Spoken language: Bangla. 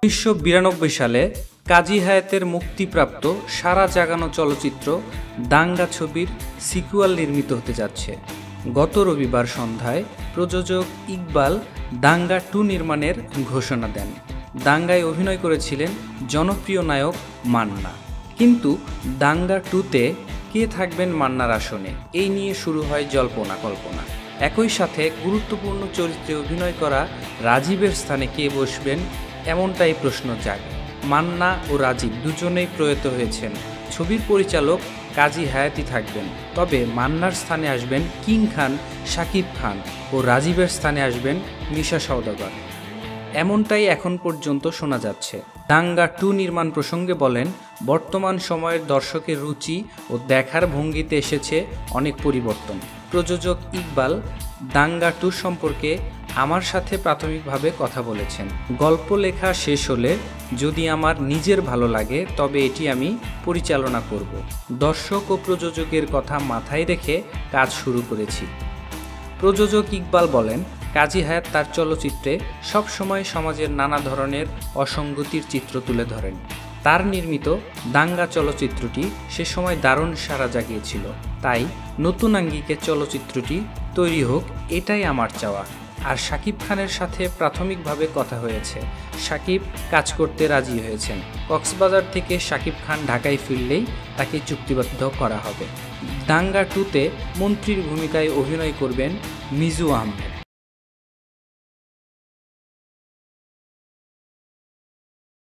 1992 সালে কাজী হায়াতের মুক্তিপ্রাপ্ত সারা জাগানো চলচ্চিত্র দাঙ্গা ছবির সিকুয়াল নির্মিত হতে যাচ্ছে। গত রবিবার সন্ধ্যায় প্রযোজক ইকবাল দাঙ্গা 2 নির্মাণের ঘোষণা দেন। দাঙ্গায় অভিনয় করেছিলেন জনপ্রিয় নায়ক মান্না, কিন্তু দাঙ্গা 2তে কে থাকবেন মান্নার আসনে, এই নিয়ে শুরু হয় জল্পনা কল্পনা। একই সাথে গুরুত্বপূর্ণ চরিত্রে অভিনয় করা রাজীবের স্থানে কে বসবেন, এমনটাই প্রশ্ন জাগে। মান্না ও রাজীব দুজনেই প্রয়াত হয়েছেন। ছবির পরিচালক কাজী হায়াতই থাকবেন, তবে মান্নার স্থানে আসবেন কিং খান শাকিব খান ও রাজীবের স্থানে আসবেন মিশা সওদাগর, এমনটাই এখন পর্যন্ত শোনা যাচ্ছে। দাঙ্গা 2 নির্মাণ প্রসঙ্গে বলেন, বর্তমান সময়ের দর্শকের রুচি ও দেখার ভঙ্গিতে এসেছে অনেক পরিবর্তন। প্রযোজক ইকবাল দাঙ্গা 2 সম্পর্কে আমার সাথে প্রাথমিকভাবে কথা বলেছেন। গল্প লেখা শেষ হলে যদি আমার নিজের ভালো লাগে তবে এটি আমি পরিচালনা করব। দর্শক ও প্রযোজকের কথা মাথায় রেখে কাজ শুরু করেছি। প্রযোজক ইকবাল বলেন, কাজী হায়াত তার চলচ্চিত্রে সবসময় সমাজের নানা ধরনের অসঙ্গতির চিত্র তুলে ধরেন। তার নির্মিত দাঙ্গা চলচ্চিত্রটি সে সময় দারুণ সাড়া জাগিয়েছিল, তাই নতুন আঙ্গিকে চলচ্চিত্রটি তৈরি হোক, এটাই আমার চাওয়া। আর শাকিব খানের সাথে প্রাথমিকভাবে কথা হয়েছে, শাকিব কাজ করতে রাজি হয়েছেন। কক্সবাজার থেকে শাকিব খান ঢাকায় ফিরলেই তাকে চুক্তিবদ্ধ করা হবে। দাঙ্গা 2তে মন্ত্রীর ভূমিকায় অভিনয় করবেন মিজু আহমেদ।